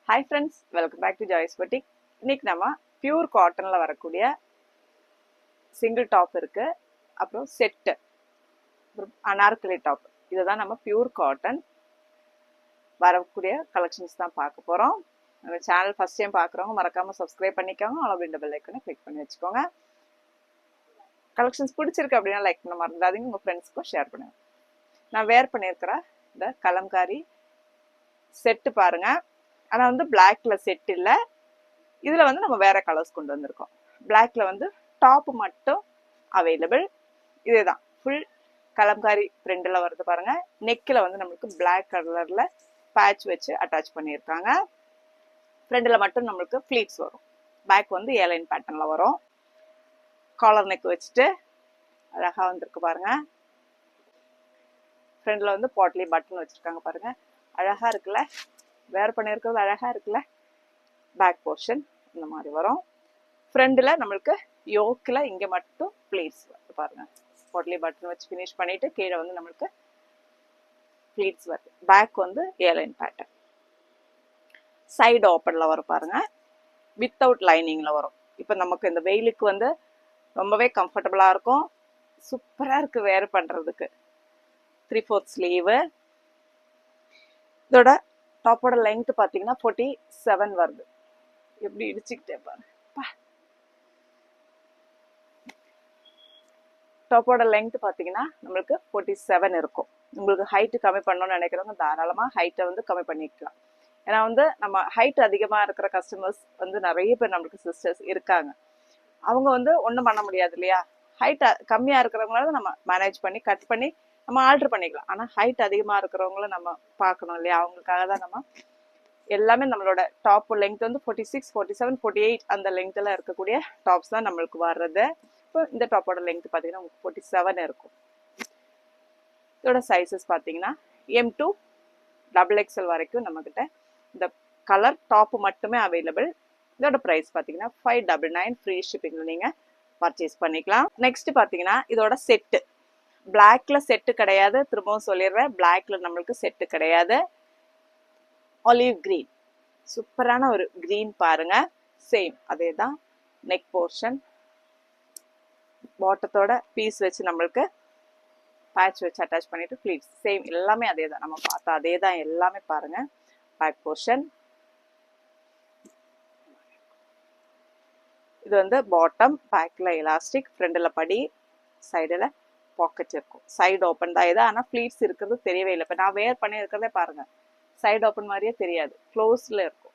Hi friends, welcome back to Joy's Boutique. இன்னைக்கு நம்ம pure காட்டன்ல வரக்கூடிய சிங்கிள் டாப் இருக்கு, அப்புறம் செட், அப்புறம் அனார்கலி டாப். இதுதான் நம்ம பியூர் காட்டன் வரக்கூடிய கலெக்ஷன்ஸ் தான் பார்க்க போறோம். நம்ம சேனல் ஃபர்ஸ்ட் டைம் பார்க்குறவங்க மறக்காம சப்ஸ்கிரைப் பண்ணிக்கோங்க, ஆல் அப்படின்ற பெல் ஐக்கனை கிளிக் பண்ணி வச்சுக்கோங்க. கலெக்ஷன்ஸ் பிடிச்சிருக்கு அப்படின்னா லைக் பண்ண மறந்துடாதீங்க, உங்க ஃப்ரெண்ட்ஸ்க்கும் ஷேர் பண்ணுங்க. நான் வேர் பண்ணியிருக்கிற இந்த கலம்காரி செட்டு பாருங்க. ஆனால் வந்து பிளாக்ல செட் இல்லை, இதில் வந்து நம்ம வேற கலர்ஸ் கொண்டு வந்திருக்கோம். பிளாக்ல வந்து டாப் மட்டும் அவைலபிள். இதுதான் ஃபுல் கலம்காரி பிரிண்டில் வருது பாருங்க. நெக்கில் வந்து நம்மளுக்கு பிளாக் கலர்ல பேட்ச் வச்சு அட்டாச் பண்ணியிருக்காங்க. ஃப்ரண்டில் மட்டும் நம்மளுக்கு ஃப்ளீட்ஸ் வரும். பேக் வந்து ஏலைன் பேட்டர்னில் வரும். காலர் நெக் வச்சுட்டு அழகாக வந்திருக்கு பாருங்க. ஃப்ரண்டில் வந்து பாட்லி பட்டன் வச்சுருக்காங்க பாருங்க. அழகாக இருக்குல்ல, வேர் பண்ணியிருக்கிறது அழகாக இருக்குல்ல. பேக் போர்ஷன் இந்த மாதிரி வரும். ஃப்ரண்டில் நம்மளுக்கு யோக்கில் இங்கே மட்டும் ப்ளீட்ஸ் வருது பாருங்க. பாட்லி பட்டன் வச்சு ஃபினிஷ் பண்ணிட்டு கீழே வந்து நம்மளுக்கு ப்ளீட்ஸ் வருது. பேக் வந்து ஏலைன் பேட்டர்ன். சைடு ஓப்பனில் வரும் பாருங்க, வித்தவுட் லைனிங்கில் வரும். இப்போ நமக்கு இந்த வெயிலுக்கு வந்து ரொம்பவே கம்ஃபர்டபுளாக இருக்கும். சூப்பராக இருக்குது வேர் பண்ணுறதுக்கு. 3/4 ஸ்லீவு. இதோட டாப்போட லென்த் பார்த்தீங்கன்னா 47 வருது. எப்படி இடிச்சுக்கிட்டே பாருங்க. டாப்போட லென்த் பார்த்தீங்கன்னா நம்மளுக்கு 47 இருக்கும். உங்களுக்கு ஹைட்டு கம்மி பண்ணணும்னு நினைக்கிறவங்க தாராளமாக ஹைட்டை வந்து கம்மி பண்ணிக்கலாம். ஏன்னா வந்து நம்ம ஹைட் அதிகமாக இருக்கிற கஸ்டமர்ஸ் வந்து நிறைய பேர் நம்மளுக்கு சிஸ்டர்ஸ் இருக்காங்க. அவங்க வந்து ஒன்றும் பண்ண முடியாது இல்லையா. ஹைட் கம்மியாக இருக்கிறவங்களால நம்ம மேனேஜ் பண்ணி கட் பண்ணி நம்ம ஆல்ட்ரு பண்ணிக்கலாம். ஆனால் ஹைட் அதிகமாக இருக்கிறவங்கள நம்ம பார்க்கணும் இல்லையா. அவங்களுக்காக தான் நம்ம எல்லாமே நம்மளோட டாப் லென்த் வந்து 46, 47, 48 அந்த லென்த்தில் இருக்கக்கூடிய டாப்ஸ் தான் நம்மளுக்கு வர்றது. இப்போ இந்த டாப்போட லென்த் பார்த்தீங்கன்னா 47 இருக்கும். இதோட சைஸஸ் பார்த்தீங்கன்னா M2 XXL வரைக்கும் நம்மக்கிட்ட இந்த கலர் டாப் மட்டுமே அவைலபிள். இதோட ப்ரைஸ் பார்த்தீங்கன்னா 599 ஃப்ரீ ஷிப்பிங்கில் நீங்கள் பர்ச்சேஸ் பண்ணிக்கலாம். நெக்ஸ்ட் பார்த்தீங்கன்னா இதோட செட்டு. பிளாக்ல செட்டு கிடையாது, திரும்பவும் சொல்லிடுறேன், பிளாக்ல நம்மளுக்கு செட்டு கிடையாது. ஆலிவ் கிரீன், சூப்பரான ஒரு கிரீன் பாருங்க. சேம் அதே தான் நெக் போர்ஷன். பாட்டத்தோட பீஸ் வச்சு நம்மளுக்கு பேட்ச் வச்சு அட்டாச் பண்ணிட்டு ஃப்ளீட்ஸ் சேம் எல்லாமே அதே தான். நம்ம பார்த்தா அதே தான் எல்லாமே பாருங்க. Back portion. இது வந்து பாட்டம், பேக்ல எலாஸ்டிக், ஃப்ரண்டில் படி, சைடில் பாக்கெட் இருக்கும். சைடு ஓப்பன் தான் இது, ஆனால் ஃப்ளீட்ஸ் இருக்கிறது தெரியவே இல்லை. இப்போ நான் வேர் பண்ணி இருக்கிறதே பாருங்க, சைடு ஓப்பன் மாதிரியே தெரியாது, க்ளோஸில் இருக்கும்.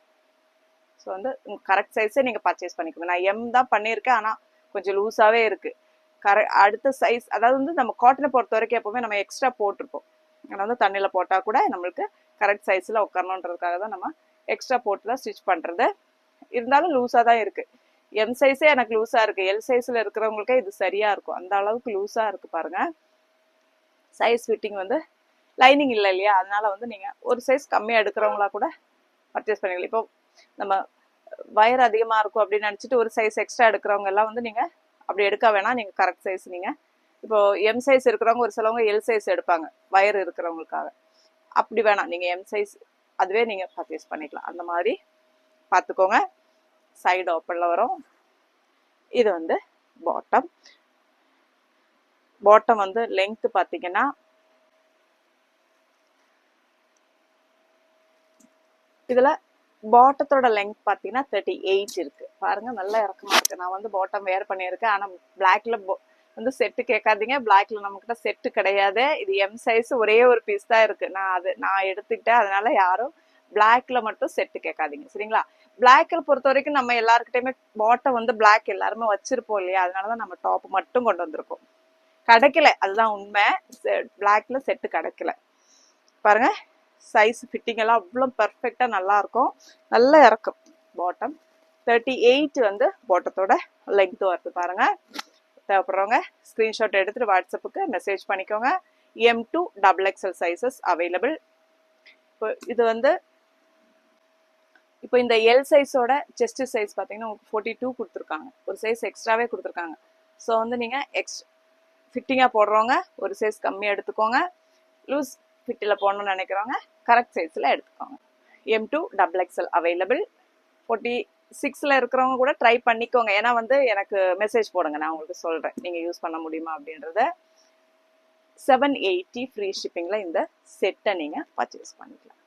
ஸோ வந்து கரெக்ட் சைஸே நீங்கள் பர்ச்சேஸ் பண்ணிக்கோங்க. நான் M தான் பண்ணியிருக்கேன், ஆனால் கொஞ்சம் லூஸாகவே இருக்குது. அடுத்த சைஸ், அதாவது வந்து நம்ம காட்டனை பொறுத்த வரைக்கும் எப்போவுமே நம்ம எக்ஸ்ட்ரா போட்டிருப்போம். ஆனால் வந்து தண்ணியில் போட்டால் கூட நம்மளுக்கு கரெக்ட் சைஸில் உட்காரணுன்றதுக்காக தான் நம்ம எக்ஸ்ட்ரா போட்டு தான் ஸ்டிச் பண்ணுறது. இருந்தாலும் லூஸாக தான் இருக்குது. M சைஸே எனக்கு லூஸாக இருக்குது. L சைஸில் இருக்கிறவங்களுக்கே இது சரியாக இருக்கும். அந்த அளவுக்கு லூஸாக இருக்குது பாருங்கள். சைஸ் ஃபிட்டிங் வந்து லைனிங் இல்லை இல்லையா, அதனால வந்து நீங்கள் ஒரு சைஸ் கம்மியாக எடுக்கிறவங்களா கூட பர்ச்சேஸ் பண்ணிக்கலாம். இப்போ நம்ம வயர் அதிகமாக இருக்கும் அப்படின்னு நினச்சிட்டு ஒரு சைஸ் எக்ஸ்ட்ரா எடுக்கிறவங்க எல்லாம் வந்து நீங்கள் அப்படி எடுக்க வேணாம். நீங்கள் கரெக்ட் சைஸ், நீங்கள் இப்போ M சைஸ் இருக்கிறவங்க ஒரு சிலவங்க L சைஸ் எடுப்பாங்க வயர் இருக்கிறவங்களுக்காக. அப்படி வேணாம், நீங்கள் M சைஸ் அதுவே நீங்கள் பர்ச்சேஸ் பண்ணிக்கலாம். அந்த மாதிரி பார்த்துக்கோங்க. சைடு ஓப்பனில் வரும். இது வந்து பாட்டம். பாட்டம் வந்து லெங்த் பார்த்தீங்கன்னா இதில் பாட்டத்தோட லெங்த் பார்த்தீங்கன்னா 38 இருக்கு பாருங்க. நல்லா இறக்கமா இருக்கு. நான் வந்து பாட்டம் வேர் பண்ணியிருக்கேன், ஆனால் பிளாக்ல வந்து செட்டு கேட்காதீங்க. பிளாக்ல நம்மக்கிட்ட செட்டு கிடையாது. இது M சைஸ் ஒரே ஒரு பீஸ் தான் இருக்கு. நான் எடுத்துக்கிட்டேன், அதனால யாரும் பிளாக்ல மட்டும் செட்டு கேட்காதீங்க, சரிங்களா. பிளாக்ல பொறுத்த வரைக்கும் நம்ம எல்லாருக்கிட்டையுமே பாட்டம் வந்து பிளாக் எல்லாருமே வச்சிருப்போம் இல்லையா, அதனாலதான் நம்ம டாப் மட்டும் கொண்டு வந்திருக்கோம். கிடைக்கல, அதுதான் உண்மை. பிளாக்ல செட்டு கிடைக்கல பாருங்க. சைஸ் ஃபிட்டிங் எல்லாம் அவ்வளோ பர்ஃபெக்டா நல்லா இருக்கும். நல்லா இறக்கும். பாட்டம் 38 வந்து பாட்டத்தோட லெங்த் வருது பாருங்க. தேவைப்படுறவங்க ஸ்கிரீன்ஷாட் எடுத்துட்டு வாட்ஸ்அப்புக்கு மெசேஜ் பண்ணிக்கோங்க. M2 XXL sizes available. இப்போ இது வந்து இப்போ இந்த L சைஸோட செஸ்ட் சைஸ் பார்த்தீங்கன்னா 42 கொடுத்துருக்காங்க. ஒரு சைஸ் எக்ஸ்ட்ராவே கொடுத்துருக்காங்க. ஸோ வந்து நீங்கள் ஃபிட்டிங்காக போடுறவங்க ஒரு சைஸ் கம்மியாக எடுத்துக்கோங்க. லூஸ் ஃபிட்டில் போடணும்னு நினைக்கிறவங்க கரெக்ட் சைஸில் எடுத்துக்கோங்க. M2 double XL available. 46ல இருக்கிறவங்க கூட ட்ரை பண்ணிக்கோங்க. ஏன்னா வந்து எனக்கு மெசேஜ் போடுங்க, நான் உங்களுக்கு சொல்கிறேன் நீங்கள் யூஸ் பண்ண முடியுமா அப்படின்றத. 780 ஃப்ரீ ஷிப்பிங்கில் இந்த செட்டை நீங்கள் பர்ச்சேஸ் பண்ணிக்கலாம்.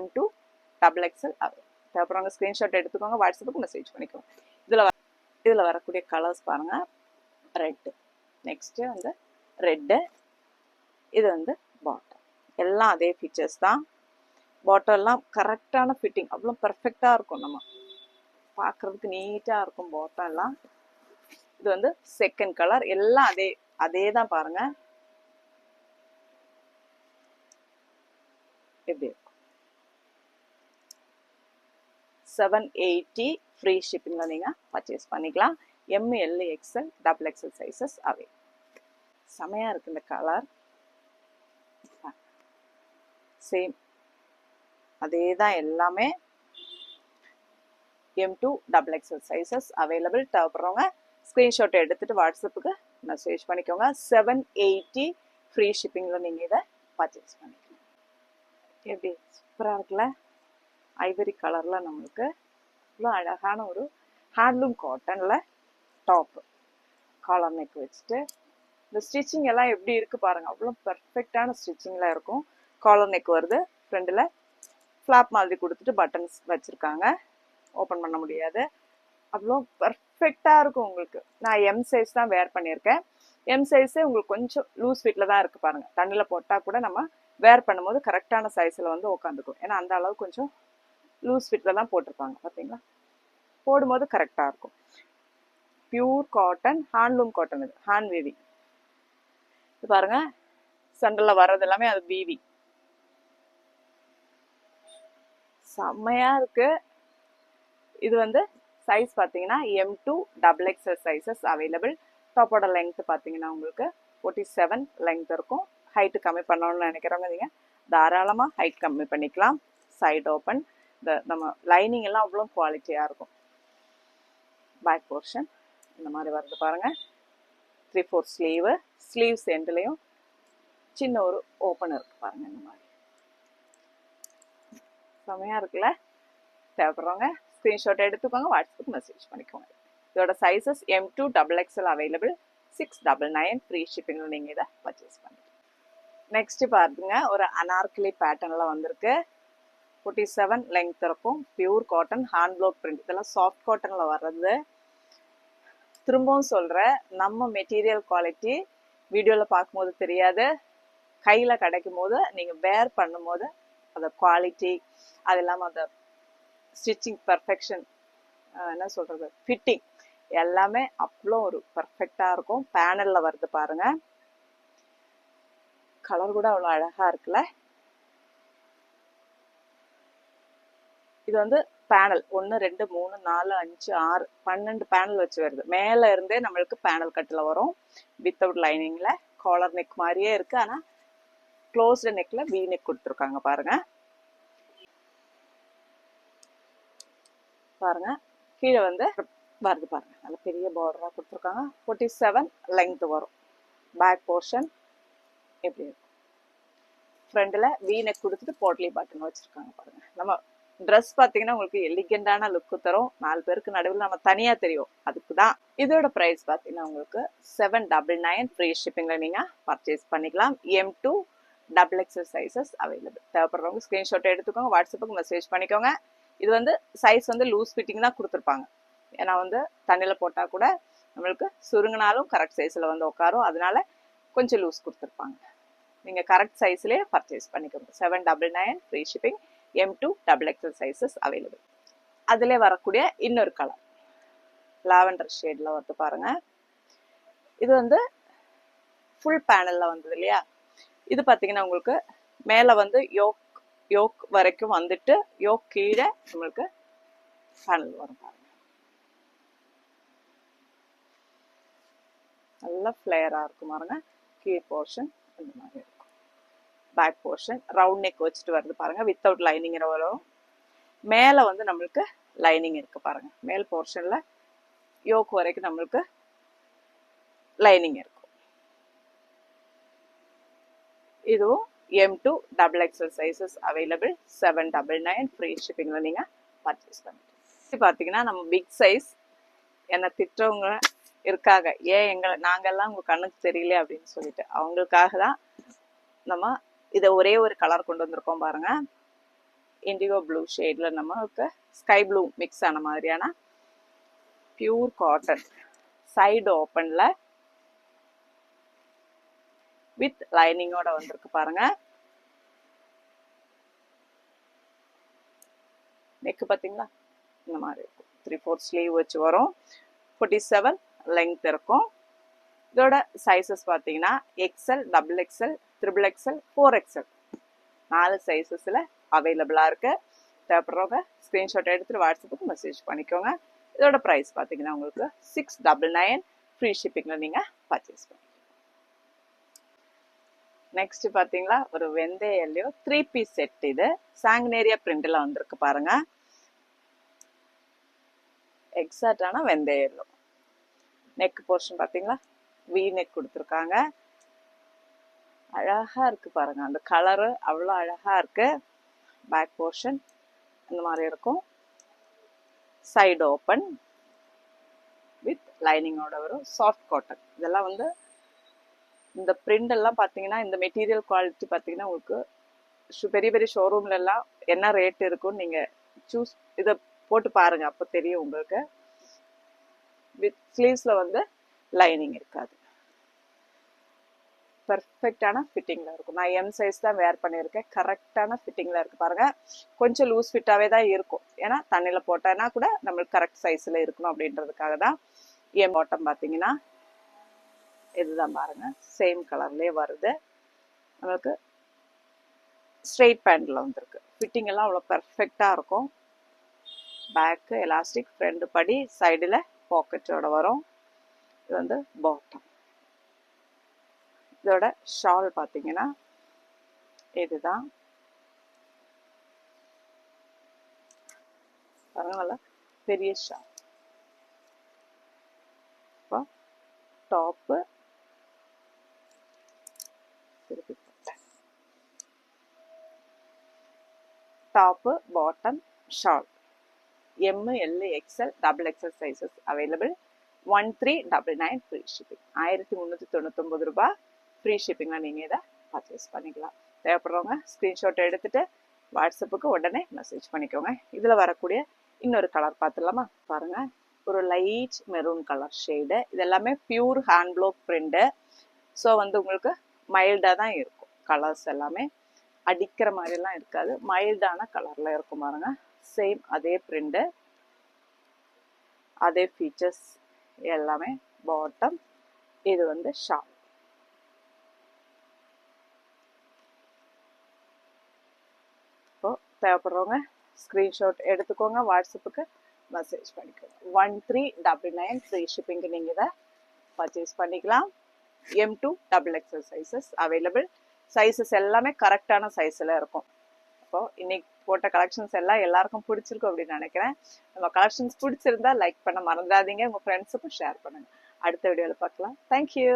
M2 டபுள் எக்ஸ்எல் தேவைப்படுறவங்க ஸ்க்ரீன்ஷாட் எடுத்துக்கோங்க, வாட்ஸ்அப்புக்கு மெசேஜ் பண்ணிக்கோங்க. இதில் வரக்கூடிய கலர்ஸ் பாருங்கள். ரெட்டு, நெக்ஸ்ட்டு வந்து ரெட்டு, இது வந்து பாட்டம். எல்லாம் அதே ஃபீச்சர்ஸ் தான். பாட்டம்லாம் கரெக்டான ஃபிட்டிங், அவ்வளோ பர்ஃபெக்டாக இருக்கும், நம்ம பார்க்குறதுக்கு நீட்டாக இருக்கும் பாட்டம் எல்லாம். இது வந்து செகண்ட் கலர், எல்லாம் அதே தான் பாருங்க எப்படி இருக்கும். 780 ஃப்ரீ ஷிப்பிங்ல நீங்க பர்ச்சேஸ் பண்ணிக்கலாம். ML XL double XL sizes அவை. செமையா இருக்கு இந்த கலர். சேம் அதே தான் எல்லாமே. M2 double XL sizes available. தேவைப்படுறவங்க ஸ்க்ரீன்ஷாட் எடுத்துட்டு வாட்ஸ்அப்புக்கு மெசேஜ் பண்ணிக்கோங்க. 780 ஃப்ரீ ஷிப்பிங்கில் நீங்கள் இதை பர்ச்சேஸ் பண்ணிக்கலாம். எப்படி சூப்பராக இருக்குல்ல, ஐவரி கலரில் நம்மளுக்கு இவ்வளோ அழகான ஒரு ஹேண்ட்லூம் காட்டனில் டாப்பு, காலர் நெக் வச்சுட்டு. இந்த ஸ்டிச்சிங் எல்லாம் எப்படி இருக்குது பாருங்கள், அவ்வளோ பர்ஃபெக்டான ஸ்டிச்சிங்கில் இருக்கும். காலர் நெக் வருது, ஃப்ரெண்டில் ஃப்ளாப் மாதிரி கொடுத்துட்டு பட்டன்ஸ் வச்சுருக்காங்க, ஓப்பன் பண்ண முடியாது. அவ்வளோ பர்ஃபெக்டாக இருக்கும் உங்களுக்கு. நான் M சைஸ் தான் வேர் பண்ணியிருக்கேன். M சைஸே உங்களுக்கு கொஞ்சம் லூஸ் ஃபிட்டில் தான் இருக்குது பாருங்கள். தண்ணியில் போட்டால் கூட நம்ம வேர் பண்ணும்போது கரெக்டான சைஸில் வந்து உட்காந்துக்கும். ஏன்னா அந்த அளவு கொஞ்சம் லூஸ் ஃபிட்டில் தான் போட்டிருப்பாங்க, பார்த்தீங்களா? போடும்போது கரெக்டாக இருக்கும். பியூர் காட்டன், ஹேண்ட்லூம் காட்டன், இது ஹேண்ட் வீவிங். இது பாருங்கள், சென்டரில் வர்றது எல்லாமே அது வீவிங். செம்மையாக இருக்குது. இது வந்து சைஸ் பார்த்தீங்கன்னா M2 double XL sizes available. டாப்போட லென்த் பார்த்தீங்கன்னா உங்களுக்கு 47 லென்த் இருக்கும். ஹைட்டு கம்மி பண்ணணும்னு நினைக்கிறவங்க நீங்கள் தாராளமாக ஹைட் கம்மி பண்ணிக்கலாம். Side open. இந்த நம்ம லைனிங் எல்லாம் அவ்வளோ குவாலிட்டியாக இருக்கும். பேக் போர்ஷன் இந்த மாதிரி வருது பாருங்கள். 3/4 ஸ்லீவு, ஸ்லீவ்ஸ் எண்ட்லேயும் சின்ன ஒரு ஓப்பன் இருக்குது பாருங்கள். இந்த மாதிரி செம்மையாக இருக்குல்ல. தேவைப்படுறவங்க ஸ்க்ரீன்ஷாட் எடுத்துக்கோங்க, வாட்ஸ்அப்புக்கு மெசேஜ் பண்ணிக்கோங்க. இதோட sizes M2 double XL available. 699 free ஷிப்பிங்கில் நீங்கள் இதை பர்ச்சேஸ் பண்ணிக்கலாம். நெக்ஸ்ட் பாருங்க, ஒரு அனார்கலி பேட்டர்னில் வந்திருக்கு. 47 லெங்த் இருக்கும். Pure cotton, hand block print. இதெல்லாம் சாஃப்ட் காட்டனில் வர்றது. திரும்பவும் சொல்கிறேன், நம்ம மெட்டீரியல் குவாலிட்டி வீடியோவில் பார்க்கும்போது தெரியாது, கையில் கிடைக்கும் போது நீங்கள் வேர் பண்ணும்போது அந்த குவாலிட்டி, அது இல்லாமல் அந்த ஸ்டிச்சிங் பர்ஃபெக்ஷன், என்ன சொல்கிறது, ஃபிட்டிங் எல்லாமே அவ்வளோ ஒரு பர்ஃபெக்டாக இருக்கும். பேனலில் வருது பாருங்கள். கலர் கூட அவ்வளோ அழகாக இருக்குல்ல. இது வந்து பேனல் 1 2 3 4 5 6 12 பேனல் வச்சு வருது. மேலே இருந்தே நம்மளுக்கு பேனல் கட்டில் வரும். வித்தவுட் லைனிங்கில் காலர் நெக் மாதிரியே இருக்குது. ஆனால் க்ளோஸ்டு நெக்கில் வி நெக் கொடுத்துருக்காங்க பாருங்கள். பாருங்க, கீழே வந்து வருது பாருங்க, நல்ல பெரிய பார்டராக கொடுத்துருக்காங்க. 47 லெங்த் வரும். பேக் போர்ஷன் எப்படி இருக்கும், ஃப்ரண்டில் வீ நெக் கொடுத்துட்டு போட்லி பட்டன் வச்சுருக்காங்க பாருங்க. நம்ம ட்ரெஸ் பார்த்தீங்கன்னா உங்களுக்கு எலிகெண்டான லுக்கு தரும். 4 பேருக்கு நடுவில் நம்ம தனியாக தெரியும், அதுக்கு தான். இதோட ப்ரைஸ் பார்த்தீங்கன்னா உங்களுக்கு 799 ஃப்ரீ ஷிப்பிங்கில் நீங்கள் பர்ச்சேஸ் பண்ணிக்கலாம். M2 double XL sizes available. தேவைப்படுறவங்க ஸ்க்ரீன்ஷாட் எடுத்துக்கோங்க, வாட்ஸ்அப்புக்கு மெசேஜ் பண்ணிக்கோங்க. இது வந்து சைஸ் வந்து லூஸ் ஃபிட்டிங் தான் கொடுத்துருப்பாங்க. ஏன்னா வந்து தண்ணியில் போட்டால் கூட நம்மளுக்கு சுருங்கினாலும் கரெக்ட் சைஸில் வந்து உட்காரும். அதனால கொஞ்சம் லூஸ் கொடுத்துருப்பாங்க. நீங்கள் கரெக்ட் சைஸ்லேயே பர்ச்சேஸ் பண்ணிக்கோங்க. 799 free shipping. M2 double XL sizes available. அதிலே வரக்கூடிய இன்னொரு கலர் லாவெண்டர் ஷேடில் வந்து பாருங்கள். இது வந்து ஃபுல் பேனலில் வந்தது இல்லையா. இது பார்த்தீங்கன்னா உங்களுக்கு மேலே வந்து யோக் வரைக்கும் வந்துட்டு யோக் கீழே நம்மளுக்கு பேனல் வரும் பாருங்க. நல்லா ஃப்ளேயராக இருக்கும் பாருங்க. கீழ் போர்ஷன் இந்த மாதிரி இருக்கும். பேக் போர்ஷன் ரவுண்ட் நெக் வச்சுட்டு வருது பாருங்க, வித்தவுட் லைனிங் வரும். மேலே வந்து நம்மளுக்கு லைனிங் இருக்கு பாருங்க. மேல் போர்ஷன்ல யோக் வரைக்கும் நம்மளுக்கு லைனிங் இருக்கும். இதுவும் M to double XL sizes available 799 free shipping நீங்க பர்ச்சேஸ் பண்ணிக்கலாம். பார்த்தீங்கன்னா நம்ம பிக் சைஸ் என்ன திட்டவங்க இருக்காங்க, ஏன் நாங்கெல்லாம் உங்க கண்ணுக்கு தெரியல அப்படின்னு சொல்லிட்டு அவங்களுக்காக தான் நம்ம இதை ஒரே ஒரு கலர் கொண்டு வந்திருக்கோம் பாருங்க. இண்டிகோ ப்ளூ ஷேட்ல நமக்கு ஸ்கை ப்ளூ மிக்ஸ் ஆன மாதிரியான பியூர் காட்டன் சைடு ஓப்பன்ல வித் லைனிங்கோட வந்திருக்கு பாருங்க. நெக் பார்த்தீங்களா இந்த மாதிரி இருக்கும். 3/4 ஸ்லீவ் வச்சு வரும். 47 லெங்த் இருக்கும். இதோட சைஸஸ் பார்த்தீங்கன்னா XL, double XL, triple XL, 4XL 4 சைஸஸ்ல அவைலபிளா இருக்கு. தேவைப்படுறவங்க ஸ்கிரீன்ஷாட் எடுத்துட்டு வாட்ஸ்அப்புக்கு மெசேஜ் பண்ணிக்கோங்க. இதோட ப்ரைஸ் பார்த்தீங்கன்னா உங்களுக்கு 699 ஃப்ரீ ஷிப்பிங்ல நீங்க பர்ச்சேஸ் பண்ணிக்கலாம். நெக்ஸ்ட் பார்த்தீங்களா ஒரு வெந்தய எல்லோ 3 பீஸ் செட். இது சாங்னேரியா பிரிண்ட்ல வந்திருக்கு பாருங்க. எக்ஸாக்டான வெந்தய எல்லோ. நெக் போர்ஷன் பார்த்தீங்களா வி நெக் கொடுத்துருக்காங்க. அழகா இருக்கு பாருங்க, அந்த கலரு அவ்வளோ அழகா இருக்கு. பேக் போர்ஷன் இந்த மாதிரி இருக்கும். சைடு ஓப்பன் வித் லைனிங்கோட வரும். Soft cotton. இதெல்லாம் வந்து இந்த பிரிண்ட் எல்லாம் பார்த்தீங்கன்னா இந்த மெட்டீரியல் குவாலிட்டி பார்த்தீங்கன்னா உங்களுக்கு பெரிய பெரிய ஷோரூம்ல எல்லாம் என்ன ரேட் இருக்குன்னு நீங்க சூஸ் இதை போட்டு பாருங்க, அப்போ தெரியும் உங்களுக்கு. வித் ஸ்லீவ்ஸ்ல வந்து லைனிங் இருக்காது. பெர்ஃபெக்டான ஃபிட்டிங்ல இருக்கும். நான் எம் சைஸ் தான் வேர் பண்ணியிருக்கேன். கரெக்டான ஃபிட்டிங்ல இருக்கு பாருங்க. கொஞ்சம் லூஸ் ஃபிட்டாவே தான் இருக்கும், ஏன்னா தண்ணியில போட்டேன்னா கூட நம்மளுக்கு கரெக்ட் சைஸ்ல இருக்கணும் அப்படின்றதுக்காக தான். எம் பாட்டம் பார்த்தீங்கன்னா இதுதான் பாருங்க, சேம் கலர்லயே வருது. நம்மளுக்கு ஸ்ட்ரெயிட் பேண்ட்ல வந்துருக்கு. ஃபிட்டிங் எல்லாம் அவ்வளோ பெர்ஃபெக்டா இருக்கும். பேக்கு எலாஸ்டிக், ஃப்ரண்ட் படி, சைடுல பாக்கெட்டோட வரும். இது வந்து பாட்டம். இதோட ஷால் பார்த்தீங்கன்னா இதுதான் பாருங்க, பெரிய ஷால். இப்போ டாப்பு திருப்பி top bottom shawl M, L, XL, double XL sizes available 1399 free shipping. 1399 ரூபாய் ஃப்ரீ ஷிப்பிங்ல நீங்க இதை பர்ச்சேஸ் பண்ணிக்கலாம். தேவைப்படுறவங்க ஸ்கிரீன்ஷாட் எடுத்துட்டு வாட்ஸ்அப்புக்கு உடனே மெசேஜ் பண்ணிக்கோங்க. இதுல வரக்கூடிய இன்னொரு கலர் பார்த்துடலாமா பாருங்க. ஒரு லைட் மெரூன் கலர் ஷேடு. இது எல்லாமே pure hand block print. So வந்து உங்களுக்கு மைல்டா தான் இருக்கும். கலர்ஸ் எல்லாமே அடிக்கிற மாதிரிலாம் இருக்காது, மைல்டான கலர்ல இருக்கும் பாருங்க. சேம் அதே பிரிண்ட், அதே ஃபீச்சர்ஸ் எல்லாமே. பாட்டம் இது வந்து ஷால். இப்போ தேவைப்படுறவங்க ஸ்கிரீன்ஷாட் எடுத்துக்கோங்க, வாட்ஸ்அப்புக்கு மெசேஜ் பண்ணிக்கோங்க. 1399 ஃப்ரீ ஷிப்பிங்கு நீங்க இதை பர்ச்சேஸ் பண்ணிக்கலாம். M to double XL sizes available. Sizes எல்லாமே கரெக்டான சைஸ்ல இருக்கும். இப்போ இன்னைக்கு போட்ட கலெக்ஷன்ஸ் எல்லாம் எல்லாருக்கும் பிடிச்சிருக்கும் அப்படின்னு நினைக்கிறேன். நம்ம கலெக்ஷன்ஸ் பிடிச்சிருந்தா லைக் பண்ண மறந்துடாதீங்க. உங்க ஃப்ரெண்ட்ஸுக்கும் ஷேர் பண்ணுங்க. அடுத்த வீடியோவில் பார்க்கலாம். தேங்க்யூ.